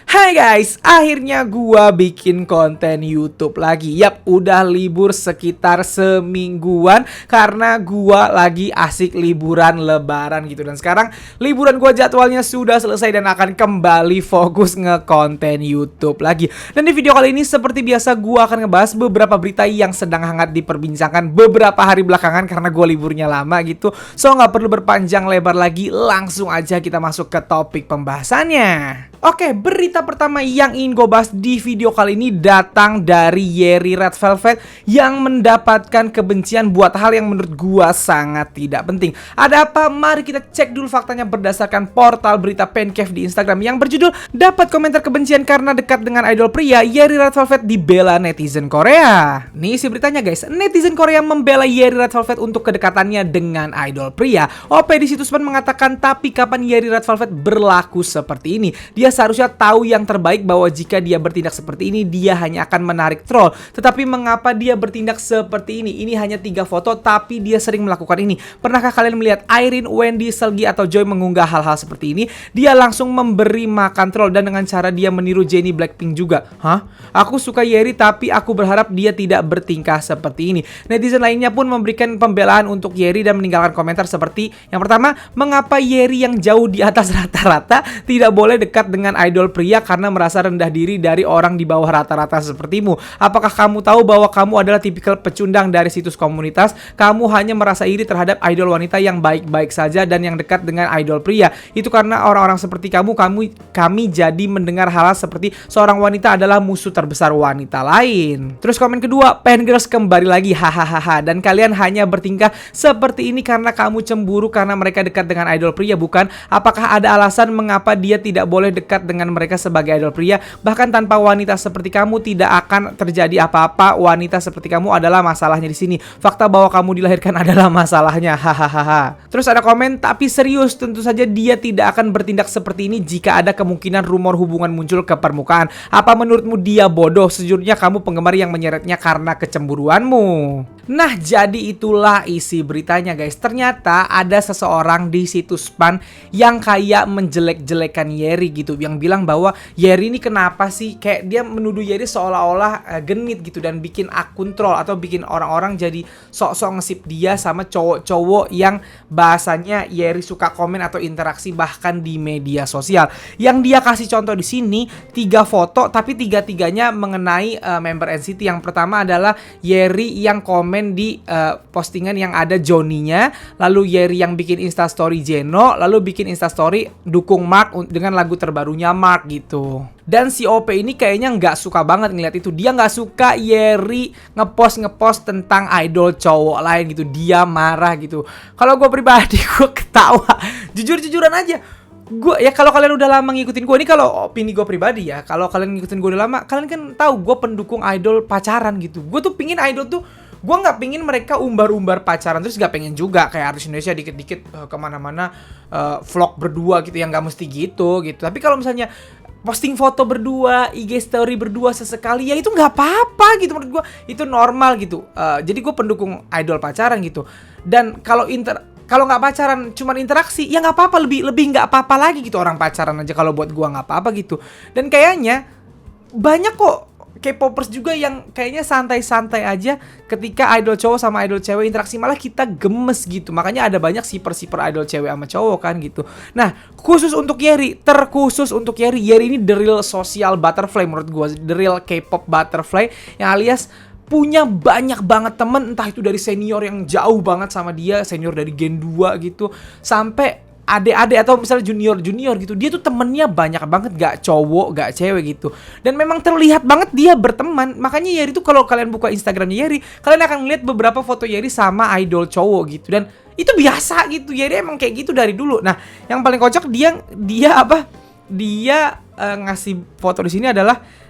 Hai guys, akhirnya gua bikin konten YouTube lagi. Yap, udah libur sekitar semingguan karena gua lagi asik liburan lebaran gitu. Dan sekarang liburan gua jadwalnya sudah selesai dan akan kembali fokus nge-konten YouTube lagi. Dan di video kali ini seperti biasa gua akan ngebahas beberapa berita yang sedang hangat diperbincangkan beberapa hari belakangan karena gua liburnya lama gitu. So nggak perlu berpanjang lebar lagi, langsung aja kita masuk ke topik pembahasannya. Oke, berita pertama yang ingin gue bahas di video kali ini datang dari Yeri Red Velvet yang mendapatkan kebencian buat hal yang menurut gue sangat tidak penting. Ada apa? Mari kita cek dulu faktanya berdasarkan portal berita Pencave di Instagram yang berjudul "Dapat komentar kebencian karena dekat dengan idol pria, Yeri Red Velvet dibela netizen Korea." Nih isi beritanya guys, netizen Korea membela Yeri Red Velvet untuk kedekatannya dengan idol pria. OP di situs pun mengatakan, tapi kapan Yeri Red Velvet berlaku seperti ini? Dia seharusnya tahu yang terbaik bahwa jika dia bertindak seperti ini, dia hanya akan menarik troll. Tetapi mengapa dia bertindak seperti ini? Ini hanya 3 foto, tapi dia sering melakukan ini. Pernahkah kalian melihat Irene, Wendy, Selgi, atau Joy mengunggah hal-hal seperti ini? Dia langsung memberi makan troll dan dengan cara dia meniru Jennie Blackpink juga. Hah? Aku suka Yeri, tapi aku berharap dia tidak bertingkah seperti ini. Netizen lainnya pun memberikan pembelaan untuk Yeri dan meninggalkan komentar seperti yang pertama, mengapa Yeri yang jauh di atas rata-rata tidak boleh dekat dengan idol pria karena merasa rendah diri dari orang di bawah rata-rata sepertimu. Apakah kamu tahu bahwa kamu adalah tipikal pecundang dari situs komunitas? Kamu hanya merasa iri terhadap idol wanita yang baik-baik saja dan yang dekat dengan idol pria. Itu karena orang-orang seperti kami jadi mendengar hal seperti seorang wanita adalah musuh terbesar wanita lain. Terus komen kedua, Pangirls kembali lagi, hahaha, dan kalian hanya bertingkah seperti ini karena kamu cemburu karena mereka dekat dengan idol pria, bukan? Apakah ada alasan mengapa dia tidak boleh dekat dengan mereka sebagai idol pria? Bahkan tanpa wanita seperti kamu tidak akan terjadi apa-apa. Wanita seperti kamu adalah masalahnya di sini. Fakta bahwa kamu dilahirkan adalah masalahnya, hahaha. Terus ada komen, tapi serius, tentu saja dia tidak akan bertindak seperti ini jika ada kemungkinan rumor hubungan muncul ke permukaan. Apa menurutmu dia bodoh? Sejujurnya kamu penggemar yang menyeretnya karena kecemburuanmu. Nah, jadi itulah isi beritanya guys. Ternyata ada seseorang di situs PAN yang kayak menjelek-jelekan Yeri gitu, yang bilang bahwa Yeri ini kenapa sih, kayak dia menuduh Yeri seolah-olah genit gitu dan bikin akun troll atau bikin orang-orang jadi sok-sok ngesip dia sama cowok-cowok yang bahasanya Yeri suka komen atau interaksi bahkan di media sosial. Yang dia kasih contoh di sini 3 foto, tapi 3-tiganya mengenai member NCT. Yang pertama adalah Yeri yang komen di postingan yang ada Johnny-nya, lalu Yeri yang bikin instastory Jeno, lalu bikin instastory dukung Mark dengan lagu terbarunya Mark gitu. Dan si OP ini kayaknya nggak suka banget ngeliat itu. Dia nggak suka Yeri ngepost tentang idol cowok lain gitu. Dia marah gitu. Kalau gue pribadi gue ketawa. Jujur-jujuran aja. Gue ya, kalau kalian udah lama ngikutin gue, ini kalau opini gue pribadi ya, kalau kalian ngikutin gue udah lama, kalian kan tahu gue pendukung idol pacaran gitu. Gue tuh pingin idol tuh, gue nggak pingin mereka umbar-umbar pacaran, terus nggak pengen juga kayak artis Indonesia dikit-dikit kemana-mana vlog berdua gitu, yang nggak mesti gitu. Tapi kalau misalnya posting foto berdua, IG story berdua sesekali, ya itu nggak apa-apa gitu, menurut gue itu normal gitu. Jadi gue pendukung idol pacaran gitu. Dan kalau nggak pacaran cuman interaksi, ya nggak apa-apa, lebih nggak apa-apa lagi gitu. Orang pacaran aja kalau buat gua nggak apa-apa gitu. Dan kayaknya banyak kok K-popers juga yang kayaknya santai-santai aja ketika idol cowok sama idol cewek interaksi, malah kita gemes gitu. Makanya ada banyak siper-siper idol cewek sama cowok kan gitu. Nah, khusus untuk Yeri, terkhusus untuk Yeri ini the real social butterfly menurut gua, the real K-pop butterfly yang alias punya banyak banget temen, entah itu dari senior yang jauh banget sama dia, senior dari Gen 2 gitu, sampai adik-adik atau misalnya junior gitu. Dia tuh temennya banyak banget, gak cowok, gak cewek gitu. Dan memang terlihat banget dia berteman. Makanya Yeri tuh kalau kalian buka Instagramnya Yeri, kalian akan lihat beberapa foto Yeri sama idol cowok gitu. Dan itu biasa gitu, Yeri emang kayak gitu dari dulu. Nah, yang paling kocak dia ngasih foto di sini adalah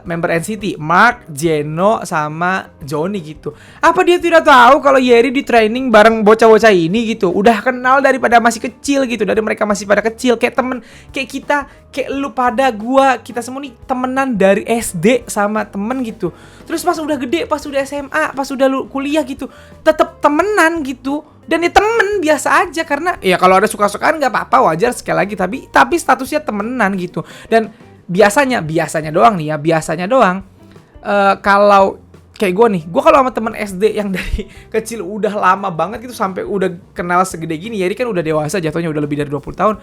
member NCT, Mark, Jeno, sama Johnny gitu. Apa dia tidak tahu kalau Yeri di training bareng bocah-bocah ini gitu? Udah kenal daripada masih kecil gitu, dari mereka masih pada kecil, kayak temen, kayak kita, kayak lu pada gua, kita semua nih temenan dari SD sama temen gitu. Terus pas udah gede, pas udah SMA, pas udah lu kuliah gitu, tetap temenan gitu. Dan ya temen biasa aja, karena ya kalau ada suka-sukaan nggak apa-apa, wajar sekali lagi, tapi statusnya temenan gitu. Dan biasanya doang nih ya, biasanya doang. Kalau kayak gue kalau sama temen SD yang dari kecil udah lama banget gitu sampai udah kenal segede gini, Yeri kan udah dewasa jatuhnya, udah lebih dari 20 tahun.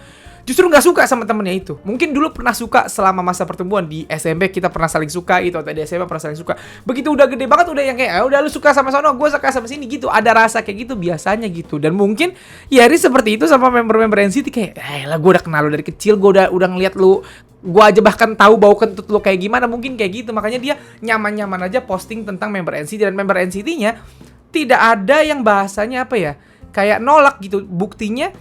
Justru nggak suka sama temennya itu. Mungkin dulu pernah suka selama masa pertumbuhan, di SMP kita pernah saling suka gitu, atau di SMA pernah saling suka. Begitu udah gede banget udah yang kayak udah lu suka sama sono, gue suka sama sini gitu. Ada rasa kayak gitu biasanya gitu. Dan mungkin Yeri seperti itu sama member-member NCT, kayak lah gue udah kenal lu dari kecil, gue udah ngeliat lu, gue aja bahkan tahu bau kentut lu kayak gimana, mungkin kayak gitu. Makanya dia nyaman-nyaman aja posting tentang member NCT, dan member NCT-nya tidak ada yang bahasanya apa ya, kayak nolak gitu. Buktinya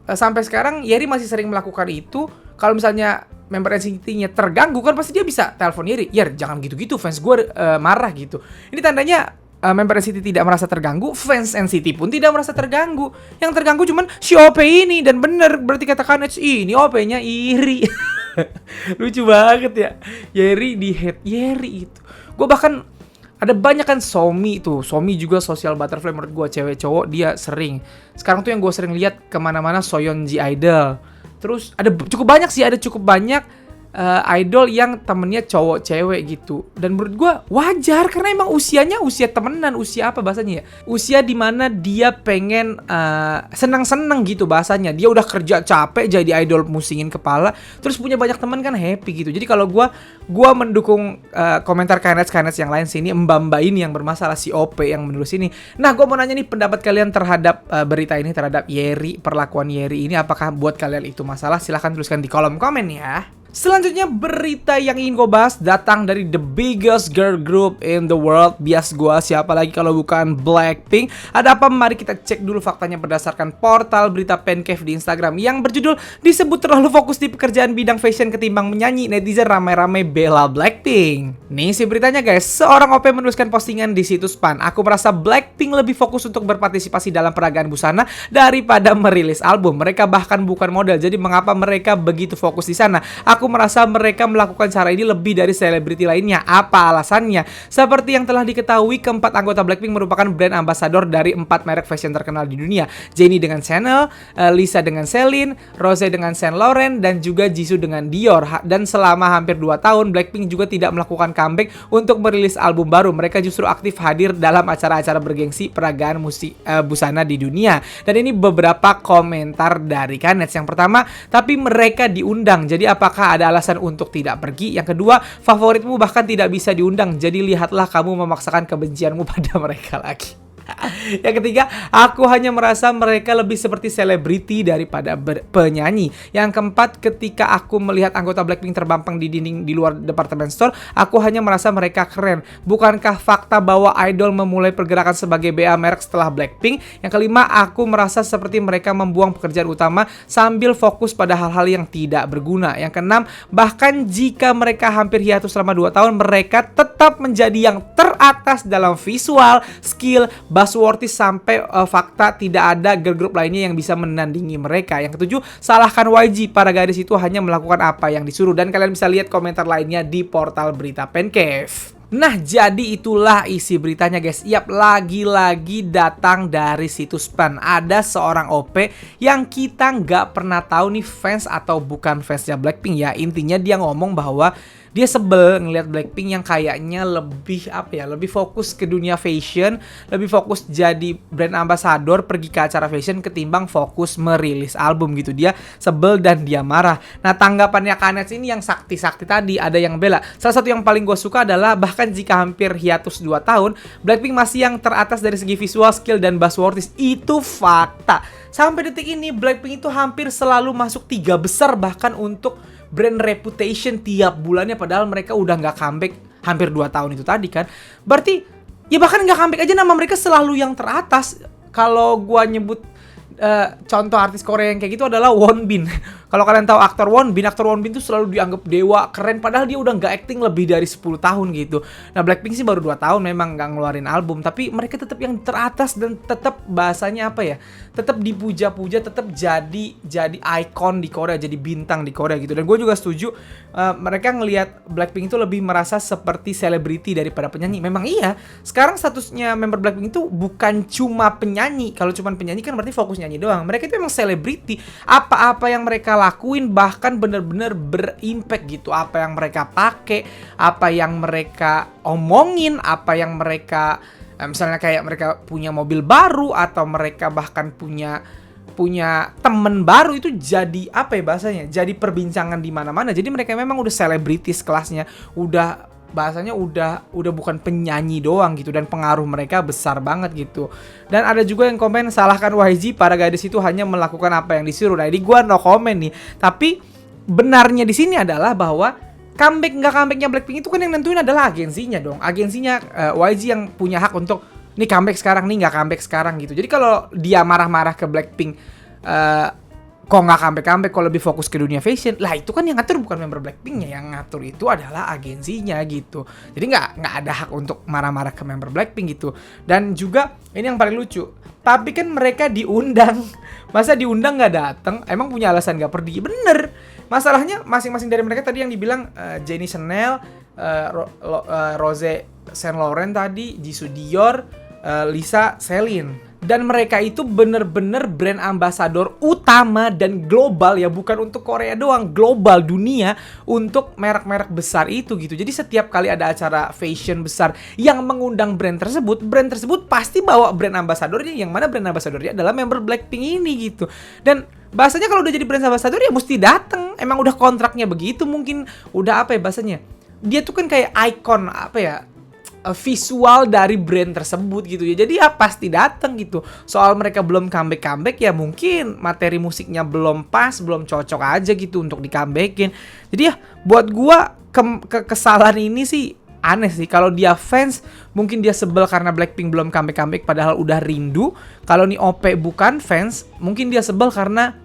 sampai sekarang Yeri masih sering melakukan itu. Kalau misalnya member NCT-nya terganggu kan pasti dia bisa telepon Yeri, "Yer, jangan gitu-gitu, fans gue marah," gitu. Ini tandanya member NCT tidak merasa terganggu, fans NCT pun tidak merasa terganggu. Yang terganggu cuman si OP ini, dan bener berarti katakan ini OP-nya iri. Lucu banget ya. Yeri di hate Yeri itu. Gue bahkan ada banyak kan Somi tuh. Somi juga social butterfly menurut gue, cewek cowok dia sering. Sekarang tuh yang gue sering lihat kemana-mana Soyeonji Idol. Terus ada cukup banyak idol yang temennya cowok cewek gitu. Dan menurut gue wajar, karena emang usianya usia temenan, usia apa bahasanya ya, usia dimana dia pengen senang-senang gitu bahasanya. Dia udah kerja capek jadi idol musingin kepala, terus punya banyak teman kan happy gitu. Jadi kalau gue mendukung komentar Knets yang lain sini, mbak-mbak ini yang bermasalah, si OP yang menulis ini. Nah, gue mau nanya nih pendapat kalian terhadap berita ini, terhadap Yeri, perlakuan Yeri ini. Apakah buat kalian itu masalah? Silahkan tuliskan di kolom komen ya. Selanjutnya berita yang ingin gue bahas datang dari the biggest girl group in the world. Bias gue, siapa lagi kalau bukan Blackpink. Ada apa? Mari kita cek dulu faktanya berdasarkan portal berita Pencave di Instagram yang berjudul "Disebut terlalu fokus di pekerjaan bidang fashion ketimbang menyanyi, netizen ramai-ramai bela Blackpink." Nih si beritanya guys, seorang OP menuliskan postingan di situs PAN. "Aku merasa Blackpink lebih fokus untuk berpartisipasi dalam peragaan busana daripada merilis album. Mereka bahkan bukan model, jadi mengapa mereka begitu fokus di sana? Aku merasa mereka melakukan cara ini lebih dari selebriti lainnya. Apa alasannya?" Seperti yang telah diketahui, keempat anggota Blackpink merupakan brand ambassador dari 4 merek fashion terkenal di dunia. Jennie dengan Chanel, Lisa dengan Celine, Rose dengan Saint Laurent, dan juga Jisoo dengan Dior. Dan selama hampir 2 tahun, Blackpink juga tidak melakukan comeback untuk merilis album baru. Mereka justru aktif hadir dalam acara-acara bergengsi peragaan busana di dunia. Dan ini beberapa komentar dari Knets. Yang pertama, "Tapi mereka diundang, jadi apakah ada alasan untuk tidak pergi?" Yang kedua, "Favoritmu bahkan tidak bisa diundang, jadi lihatlah kamu memaksakan kebencianmu pada mereka lagi." Yang ketiga, "Aku hanya merasa mereka lebih seperti selebriti daripada penyanyi." Yang keempat, "Ketika aku melihat anggota Blackpink terbampang di dinding di luar department store, aku hanya merasa mereka keren. Bukankah fakta bahwa idol memulai pergerakan sebagai BA merek setelah Blackpink?" Yang kelima, "Aku merasa seperti mereka membuang pekerjaan utama sambil fokus pada hal-hal yang tidak berguna." Yang keenam, "Bahkan jika mereka hampir hiatus selama 2 tahun, mereka tetap menjadi yang teratas dalam visual, skill, buzzworthy, sampai fakta tidak ada girl group lainnya yang bisa menandingi mereka." Yang ketujuh, "Salahkan YG, para gadis itu hanya melakukan apa yang disuruh." Dan kalian bisa lihat komentar lainnya di portal berita Pencave. Nah, jadi itulah isi beritanya guys. Yap, lagi-lagi datang dari situs PAN. Ada seorang OP yang kita nggak pernah tahu nih fans atau bukan fansnya Blackpink ya. Intinya dia ngomong bahwa dia sebel ngelihat Blackpink yang kayaknya lebih lebih fokus ke dunia fashion, lebih fokus jadi brand ambassador, pergi ke acara fashion ketimbang fokus merilis album gitu. Dia sebel dan dia marah. Nah, tanggapannya Knets ini yang sakti-sakti tadi, ada yang bela. Salah satu yang paling gue suka adalah, "Bahkan jika hampir hiatus 2 tahun, Blackpink masih yang teratas dari segi visual, skill, dan buzzworthy." Itu fakta. Sampai detik ini Blackpink itu hampir selalu masuk 3 besar bahkan untuk brand reputation tiap bulannya, padahal mereka udah nggak comeback hampir 2 tahun itu tadi kan. Berarti ya bahkan nggak comeback aja nama mereka selalu yang teratas. Kalau gua nyebut contoh artis Korea yang kayak gitu adalah Wonbin. Kalau kalian tahu aktor Wonbin tuh selalu dianggap dewa, keren, padahal dia udah nggak acting lebih dari 10 tahun gitu. Nah, Blackpink sih baru 2 tahun memang nggak ngeluarin album, tapi mereka tetap yang teratas dan tetap bahasanya tetap dipuja-puja, tetap jadi ikon di Korea, jadi bintang di Korea gitu. Dan gue juga setuju, mereka ngelihat Blackpink itu lebih merasa seperti selebriti daripada penyanyi. Memang iya, sekarang statusnya member Blackpink itu bukan cuma penyanyi. Kalau cuma penyanyi kan berarti fokus nyanyi doang. Mereka itu emang selebriti. Apa-apa yang mereka mereka lakuin bahkan bener-bener berimpact gitu. Apa yang mereka pakai, apa yang mereka omongin, apa yang mereka misalnya kayak mereka punya mobil baru atau mereka bahkan punya temen baru, itu jadi apa ya bahasanya, jadi perbincangan di mana-mana. Jadi mereka memang udah selebritis kelasnya, udah bahasanya udah bukan penyanyi doang gitu, dan pengaruh mereka besar banget gitu. Dan ada juga yang komen salahkan YG, para gadis itu hanya melakukan apa yang disuruh. Nah ini gue no comment nih, tapi benarnya di sini adalah bahwa comebacknya Blackpink itu kan yang nentuin adalah agensinya dong, agensinya YG yang punya hak untuk nih comeback sekarang, nih nggak comeback sekarang gitu. Jadi kalau dia marah-marah ke Blackpink, kok nggak comeback, kok lebih fokus ke dunia fashion, lah itu kan yang ngatur bukan member Blackpinknya, yang ngatur itu adalah agensinya gitu. Jadi nggak ada hak untuk marah-marah ke member Blackpink gitu. Dan juga ini yang paling lucu, tapi kan mereka diundang, masa diundang nggak datang? Emang punya alasan nggak pergi? Bener. Masalahnya masing-masing dari mereka tadi yang dibilang Jennie Chanel, Rose Saint Laurent tadi, Jisoo Dior, Lisa Celine. Dan mereka itu bener-bener brand ambassador utama dan global ya, bukan untuk Korea doang, global dunia untuk merek-merek besar itu gitu. Jadi setiap kali ada acara fashion besar yang mengundang brand tersebut pasti bawa brand ambassadornya, yang mana brand ambassadornya adalah member Blackpink ini gitu. Dan bahasanya kalau udah jadi brand ambassador ya mesti datang, emang udah kontraknya begitu, mungkin udah apa ya bahasanya, dia tuh kan kayak icon apa ya, visual dari brand tersebut gitu ya. Jadi ya pasti datang gitu. Soal mereka belum comeback ya mungkin materi musiknya belum pas, belum cocok aja gitu untuk di comebackin. Jadi ya buat gua kesalahan ini sih aneh sih. Kalau dia fans mungkin dia sebel karena Blackpink belum comeback padahal udah rindu. Kalau nih OP bukan fans, mungkin dia sebel karena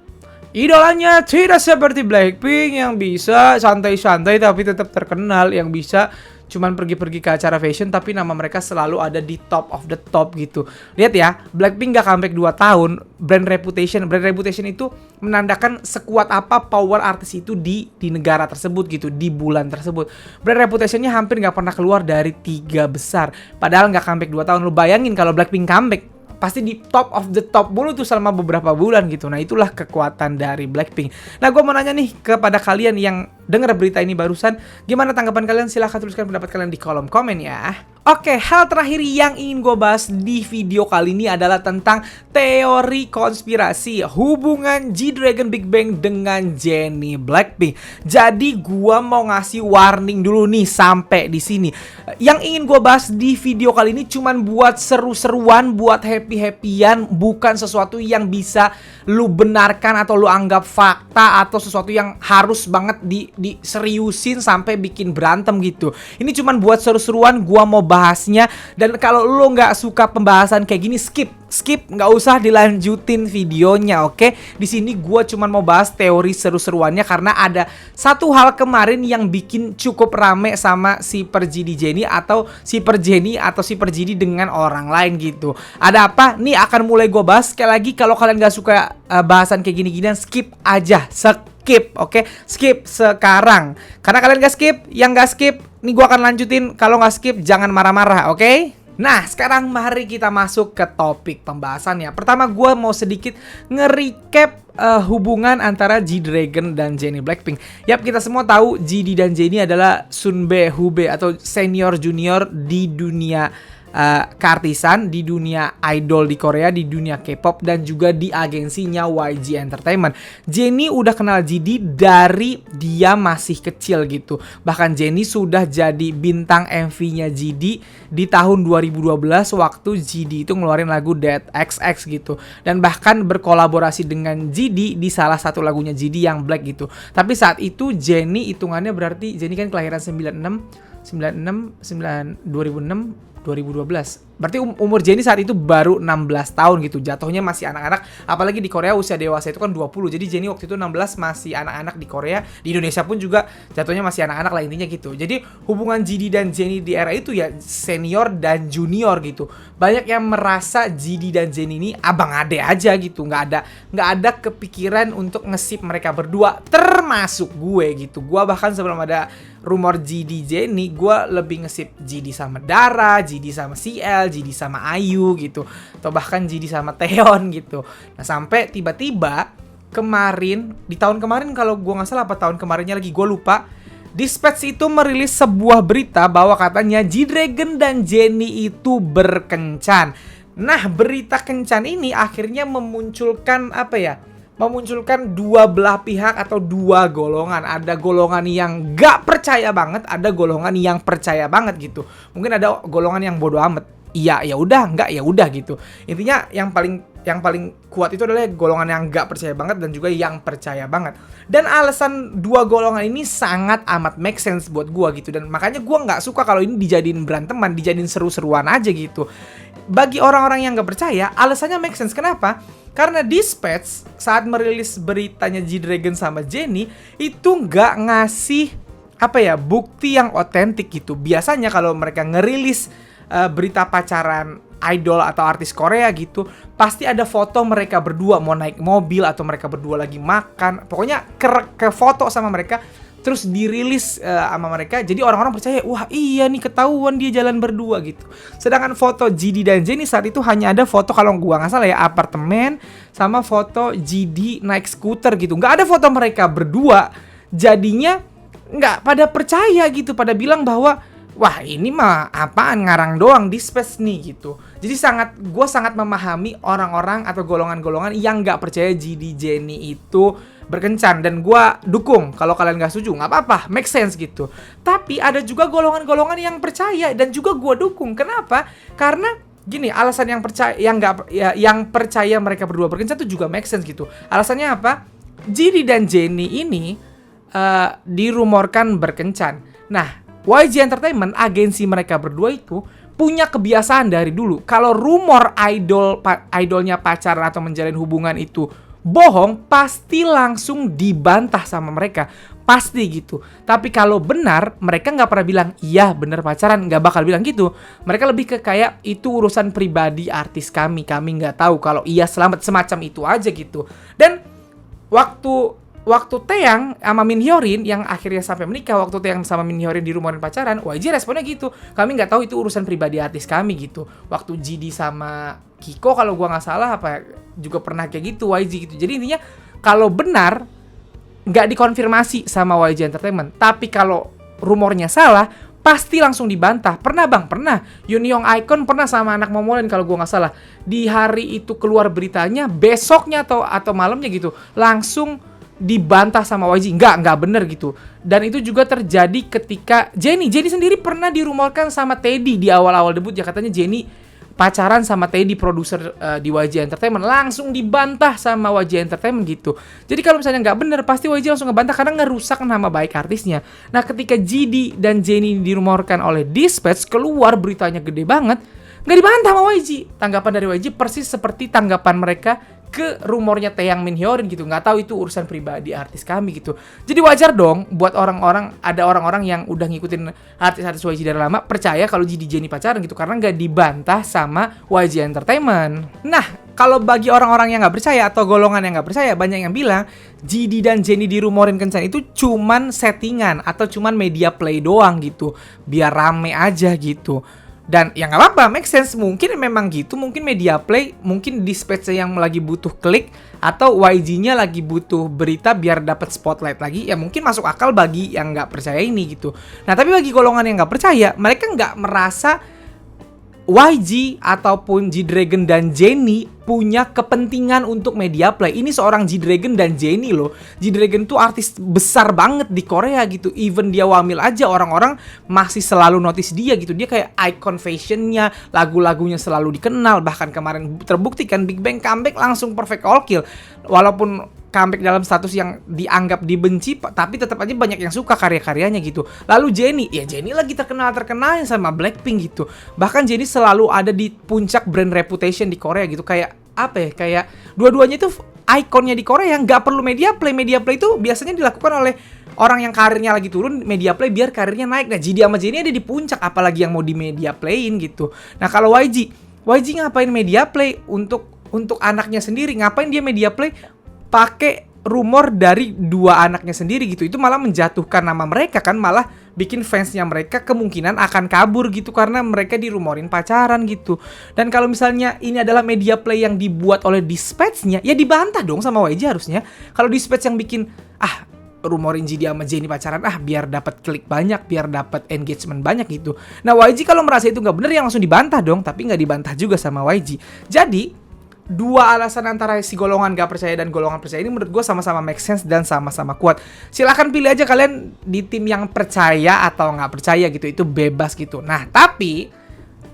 idolanya tidak seperti Blackpink yang bisa santai-santai tapi tetap terkenal, yang bisa cuman pergi-pergi ke acara fashion tapi nama mereka selalu ada di top of the top gitu. Lihat ya, Blackpink gak comeback 2 tahun, brand reputation itu menandakan sekuat apa power artis itu di negara tersebut gitu, di bulan tersebut. Brand reputationnya hampir gak pernah keluar dari 3 besar, padahal gak comeback 2 tahun. Lu bayangin kalau Blackpink comeback, pasti di top of the top mulu tuh selama beberapa bulan gitu. Nah itulah kekuatan dari Blackpink. Nah gue mau nanya nih kepada kalian yang dengar berita ini barusan, gimana tanggapan kalian? Silahkan tuliskan pendapat kalian di kolom komen ya. Oke, hal terakhir yang ingin gue bahas di video kali ini adalah tentang teori konspirasi hubungan G-Dragon Big Bang dengan Jennie Blackpink. Jadi gue mau ngasih warning dulu nih sampai di sini. Yang ingin gue bahas di video kali ini cuman buat seru-seruan, buat happy-happyan, bukan sesuatu yang bisa lu benarkan atau lu anggap fakta atau sesuatu yang harus banget diseriusin sampai bikin berantem gitu. Ini cuman buat seru-seruan, gua mau bahasnya. Dan kalau lu nggak suka pembahasan kayak gini, skip, nggak usah dilanjutin videonya, oke? Di sini gua cuman mau bahas teori seru-seruannya karena ada satu hal kemarin yang bikin cukup rame sama si Perjidi Jennie atau si Perjidi dengan orang lain gitu. Ada apa? Nih akan mulai gua bahas. Sekali lagi kalau kalian nggak suka bahasan kayak gini-ginian, skip aja, skip, oke? Skip sekarang. Karena kalian gak skip, yang gak skip, nih gua akan lanjutin. Kalau gak skip, jangan marah-marah, oke? Nah, sekarang mari kita masuk ke topik pembahasannya. Pertama, gua mau sedikit nge-recap hubungan antara G-Dragon dan Jennie Blackpink. Yap, kita semua tahu GD dan Jennie adalah Sunbae Hubei atau senior junior di dunia keartisan, di dunia idol di Korea, di dunia K-pop, dan juga di agensinya YG Entertainment. Jennie udah kenal GD dari dia masih kecil gitu. Bahkan Jennie sudah jadi bintang MV-nya GD di tahun 2012 waktu GD itu ngeluarin lagu Dead XX gitu. Dan bahkan berkolaborasi dengan GD di salah satu lagunya GD yang Black gitu. Tapi saat itu Jennie hitungannya berarti Jennie kan kelahiran 2012. Berarti umur Jennie saat itu baru 16 tahun gitu. Jatuhnya masih anak-anak. Apalagi di Korea usia dewasa itu kan 20. Jadi Jennie waktu itu 16, masih anak-anak di Korea. Di Indonesia pun juga jatuhnya masih anak-anak lah, intinya gitu. Jadi hubungan GD dan Jennie di era itu ya senior dan junior gitu. Banyak yang merasa GD dan Jennie ini abang ade aja gitu. Nggak ada kepikiran untuk ngesip mereka berdua. Termasuk gue gitu. Gue bahkan sebelum ada rumor GD Jennie, gue lebih ngesip GD sama Dara, GD sama CL, GD sama Ayu gitu, atau bahkan GD sama Taeyeon gitu. Nah sampai tiba-tiba kemarin, di tahun kemarin kalau gue nggak salah, apa tahun kemarinnya lagi, gue lupa. Dispatch itu merilis sebuah berita bahwa katanya G-Dragon dan Jennie itu berkencan. Nah, berita kencan ini akhirnya memunculkan apa ya? Memunculkan dua belah pihak atau dua golongan. Ada golongan yang gak percaya banget, ada golongan yang percaya banget gitu. Mungkin ada golongan yang bodoh amat. Iya, ya udah, enggak ya udah gitu. Intinya yang paling kuat itu adalah golongan yang gak percaya banget dan juga yang percaya banget. Dan alasan dua golongan ini sangat amat make sense buat gua gitu. Dan makanya gua nggak suka kalau ini dijadiin beranteman, dijadiin seru-seruan aja gitu. Bagi orang-orang yang gak percaya, alasannya make sense. Kenapa? Karena Dispatch saat merilis beritanya G-Dragon sama Jennie itu nggak ngasih apa ya, bukti yang otentik gitu. Biasanya kalau mereka ngerilis berita pacaran idol atau artis Korea gitu, pasti ada foto mereka berdua mau naik mobil atau mereka berdua lagi makan. Pokoknya ke foto sama mereka, terus dirilis sama mereka. Jadi orang-orang percaya, wah iya nih ketahuan dia jalan berdua gitu. Sedangkan foto GD dan Jennie saat itu hanya ada foto, kalau gua nggak salah ya, apartemen sama foto GD naik skuter gitu. Nggak ada foto mereka berdua. Jadinya nggak pada percaya gitu, pada bilang bahwa wah ini mah apaan, ngarang doang Dispatch nih gitu. Jadi gue sangat memahami orang-orang atau golongan-golongan yang nggak percaya GD Jennie itu berkencan. Dan gue dukung, kalau kalian nggak setuju nggak apa-apa, make sense gitu. Tapi ada juga golongan-golongan yang percaya dan juga gue dukung. Kenapa? Karena gini, alasan yang percaya, yang percaya mereka berdua berkencan itu juga make sense gitu. Alasannya apa? GD dan Jennie ini dirumorkan berkencan. Nah, YG Entertainment, agensi mereka berdua itu punya kebiasaan dari dulu. Kalau rumor idolnya pacaran atau menjalin hubungan itu bohong, pasti langsung dibantah sama mereka. Pasti gitu. Tapi kalau benar, mereka nggak pernah bilang, iya bener pacaran. Nggak bakal bilang gitu. Mereka lebih ke kayak, itu urusan pribadi artis kami. Kami nggak tahu. Kalau iya selamat, semacam itu aja gitu. Dan waktu Taeyang sama Min Hyorin yang akhirnya sampai menikah, waktu Taeyang sama Min Hyorin dirumorin pacaran, YG responnya gitu, kami nggak tahu, itu urusan pribadi artis kami gitu. Waktu GD sama Kiko kalau gua nggak salah apa juga pernah kayak gitu YG gitu. Jadi intinya kalau benar nggak dikonfirmasi sama YG Entertainment, tapi kalau rumornya salah pasti langsung dibantah. Pernah bang, pernah. Yoon Icon pernah sama anak Momoland kalau gua nggak salah. Di hari itu keluar beritanya, besoknya atau malamnya gitu langsung dibantah sama YG, nggak bener gitu. Dan itu juga terjadi ketika Jennie sendiri pernah dirumorkan sama Teddy di awal-awal debut ya, katanya Jennie pacaran sama Teddy, produser di YG Entertainment, langsung dibantah sama YG Entertainment gitu. Jadi kalau misalnya nggak bener, pasti YG langsung ngebantah karena ngerusak nama baik artisnya. Nah, ketika GD dan Jennie dirumorkan oleh Dispatch, keluar beritanya gede banget, nggak dibantah sama YG. Tanggapan dari YG persis seperti tanggapan mereka ke rumornya Taeyang Min Hyorin gitu. Nggak tahu, itu urusan pribadi artis kami gitu. Jadi wajar dong buat ada orang-orang yang udah ngikutin artis-artis YG dari lama percaya kalau GD Jennie pacaran gitu, karena nggak dibantah sama YG Entertainment. Nah, kalau bagi orang-orang yang nggak percaya atau golongan yang nggak percaya, banyak yang bilang GD dan Jennie dirumorin kencan itu cuman settingan atau cuman media play doang gitu, biar rame aja gitu. Dan ya nggak apa-apa, make sense. Mungkin memang gitu, mungkin media play, mungkin Dispatch yang lagi butuh klik, atau YG-nya lagi butuh berita biar dapat spotlight lagi. Ya mungkin masuk akal bagi yang nggak percaya ini gitu. Nah, tapi bagi golongan yang nggak percaya, mereka nggak merasa YG ataupun G-Dragon dan Jennie punya kepentingan untuk media play. Ini seorang G-Dragon dan Jennie loh. G-Dragon tuh artis besar banget di Korea gitu. Even dia wamil aja, orang-orang masih selalu notice dia gitu. Dia kayak icon fashionnya, lagu-lagunya selalu dikenal. Bahkan kemarin terbukti kan Big Bang comeback langsung perfect all kill. Walaupun comeback dalam status yang dianggap dibenci, tapi tetap aja banyak yang suka karya-karyanya gitu. Lalu Jennie lagi terkenal-terkenalnya sama Blackpink gitu. Bahkan Jennie selalu ada di puncak brand reputation di Korea gitu. Kayak apa ya? Kayak dua-duanya itu ikonnya di Korea, nggak perlu media play. Media play itu biasanya dilakukan oleh orang yang karirnya lagi turun, media play biar karirnya naik. Nah, GD sama Jennie ada di puncak, apalagi yang mau di media playin gitu. Nah, kalau YG ngapain media play untuk anaknya sendiri? Ngapain dia media play? Pakai rumor dari dua anaknya sendiri gitu. Itu malah menjatuhkan nama mereka kan, malah bikin fansnya mereka kemungkinan akan kabur gitu karena mereka dirumorin pacaran gitu. Dan kalau misalnya ini adalah media play yang dibuat oleh Dispatch-nya, ya dibantah dong sama YG harusnya. Kalau Dispatch yang bikin rumorin GD sama Jennie pacaran biar dapat klik banyak, biar dapat engagement banyak gitu. Nah YG kalau merasa itu nggak bener ya langsung dibantah dong, tapi nggak dibantah juga sama YG. Jadi dua alasan antara si golongan gak percaya dan golongan percaya ini menurut gue sama-sama make sense dan sama-sama kuat. Silahkan pilih aja kalian di tim yang percaya atau nggak percaya gitu, itu bebas gitu. Nah tapi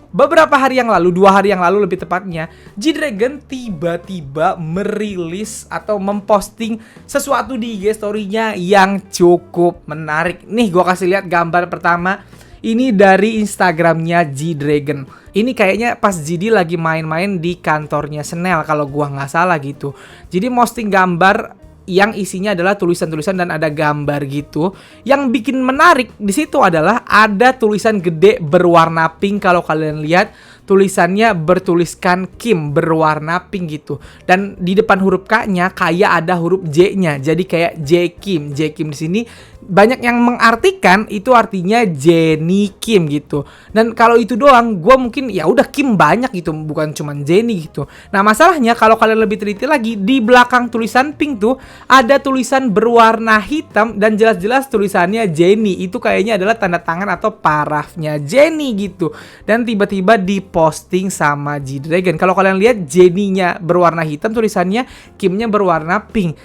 beberapa hari yang lalu, 2 hari yang lalu lebih tepatnya, G-Dragon tiba-tiba merilis atau memposting sesuatu di IG story-nya yang cukup menarik. Nih gue kasih lihat gambar pertama. Ini dari Instagramnya G-Dragon. Ini kayaknya pas GD lagi main-main di kantornya Chanel kalau gua nggak salah gitu. Jadi posting gambar yang isinya adalah tulisan-tulisan dan ada gambar gitu. Yang bikin menarik di situ adalah ada tulisan gede berwarna pink. Kalau kalian lihat tulisannya bertuliskan Kim berwarna pink gitu. Dan di depan huruf K-nya kayak ada huruf J-nya. Jadi kayak J Kim. J Kim di sini banyak yang mengartikan itu artinya Jennie Kim gitu. Dan kalau itu doang, gue mungkin ya udah Kim banyak gitu, bukan cuma Jennie gitu. Nah masalahnya kalau kalian lebih teliti lagi, di belakang tulisan pink tuh ada tulisan berwarna hitam dan jelas-jelas tulisannya Jennie. Itu kayaknya adalah tanda tangan atau parafnya Jennie gitu. Dan tiba-tiba diposting sama G-Dragon. Kalau kalian lihat Jennie-nya berwarna hitam, tulisannya Kimnya berwarna pink.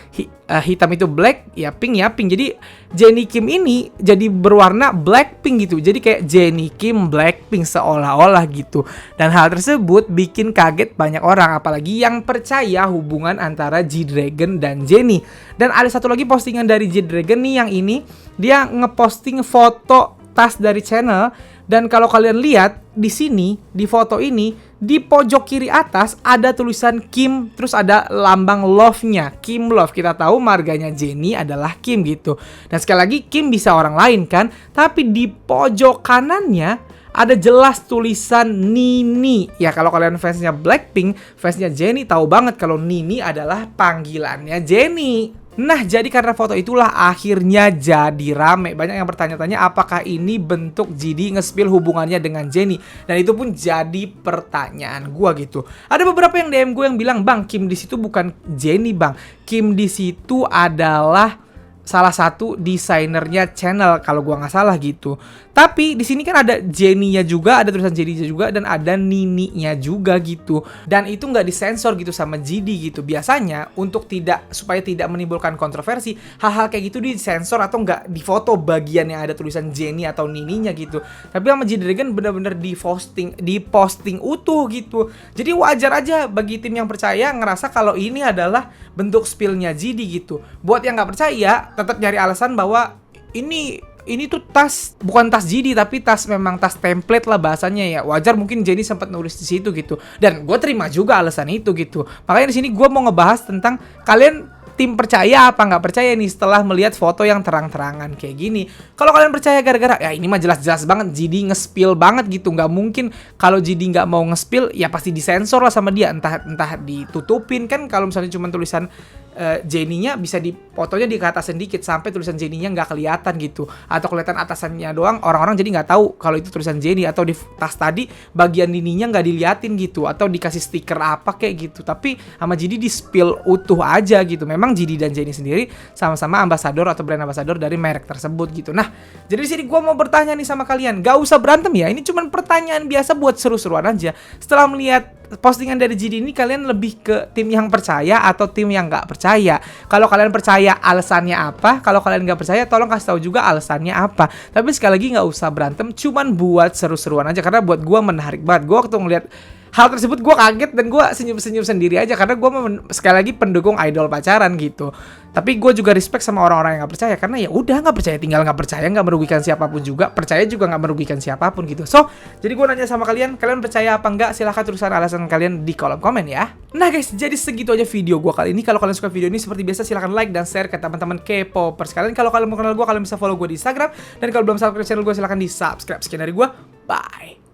Hitam itu black, ya pink ya pink. Jadi Jennie Kim ini jadi berwarna black pink gitu. Jadi kayak Jennie Kim Blackpink seolah-olah gitu. Dan hal tersebut bikin kaget banyak orang, apalagi yang percaya hubungan antara G-Dragon dan Jennie. Dan ada satu lagi postingan dari G-Dragon nih, yang ini dia ngeposting foto tas dari channel. Dan kalau kalian lihat di sini, di foto ini, di pojok kiri atas ada tulisan Kim, terus ada lambang love-nya, Kim Love. Kita tahu marganya Jennie adalah Kim gitu. Dan sekali lagi Kim bisa orang lain kan, tapi di pojok kanannya ada jelas tulisan Nini. Ya kalau kalian fansnya Blackpink, fansnya Jennie tahu banget kalau Nini adalah panggilannya Jennie. Nah, jadi karena foto itulah akhirnya jadi rame. Banyak yang bertanya-tanya apakah ini bentuk GD nge-spill hubungannya dengan Jennie. Dan itu pun jadi pertanyaan gua gitu. Ada beberapa yang DM gue yang bilang, "Bang, Kim di situ bukan Jennie, Bang. Kim di situ adalah salah satu desainernya channel kalau gua nggak salah gitu." Tapi di sini kan ada Jennie-nya juga, ada tulisan Jennie-nya juga, dan ada Nini-nya juga gitu. Dan itu nggak disensor gitu sama GD gitu. Biasanya supaya tidak menimbulkan kontroversi, hal-hal kayak gitu disensor atau nggak difoto bagian yang ada tulisan Jennie atau Nini-nya gitu. Tapi sama G-Dragon bener-bener diposting utuh gitu. Jadi wajar aja bagi tim yang percaya ngerasa kalau ini adalah bentuk spill-nya GD gitu. Buat yang nggak percaya, tetap nyari alasan bahwa ini tuh tas, bukan tas GD tapi memang tas template lah bahasanya ya. Wajar mungkin Jennie sempat nulis di situ gitu. Dan gue terima juga alasan itu gitu. Makanya di sini gue mau ngebahas tentang kalian tim percaya apa nggak percaya nih setelah melihat foto yang terang-terangan kayak gini. Kalau kalian percaya gara-gara ya ini mah jelas-jelas banget GD nge-spill banget gitu. Nggak mungkin kalau GD nggak mau nge-spill ya pasti disensor lah sama dia. Entah ditutupin kan, kalau misalnya cuma tulisan Jennie-nya bisa fotonya di atasan dikit sampai tulisan Jennie-nya nggak kelihatan gitu, atau kelihatan atasannya doang, orang-orang jadi nggak tahu kalau itu tulisan Jennie. Atau di tas tadi bagian Nini-nya nggak diliatin gitu, atau dikasih stiker apa kayak gitu. Tapi sama GD di spill utuh aja gitu. Memang GD dan Jennie sendiri sama-sama ambasador atau brand ambasador dari merek tersebut gitu. Nah, jadi di sini gue mau bertanya nih sama kalian, gak usah berantem ya, ini cuma pertanyaan biasa buat seru-seruan aja. Setelah melihat postingan dari GD ini, kalian lebih ke tim yang percaya atau tim yang nggak percaya? Kalau kalian percaya, alasannya apa? Kalau kalian nggak percaya, tolong kasih tahu juga alasannya apa. Tapi sekali lagi nggak usah berantem, cuman buat seru-seruan aja. Karena buat gue menarik banget. Gue waktu ngeliat hal tersebut gue kaget dan gue senyum-senyum sendiri aja. Karena gue sekali lagi pendukung idol pacaran gitu. Tapi gue juga respect sama orang-orang yang nggak percaya, karena ya udah nggak percaya tinggal nggak percaya, nggak merugikan siapapun juga. Percaya juga nggak merugikan siapapun gitu. So, jadi gue nanya sama kalian percaya apa enggak? Silahkan tuliskan alasan kalian di kolom komen ya. Nah guys, jadi segitu aja video gue kali ini. Kalau kalian suka video ini seperti biasa silahkan like dan share ke teman-teman K-popers kalian. Kalau kalian mau kenal gue, kalian bisa follow gue di Instagram. Dan kalau belum subscribe channel gue, silahkan di subscribe. Sekian dari gue, bye.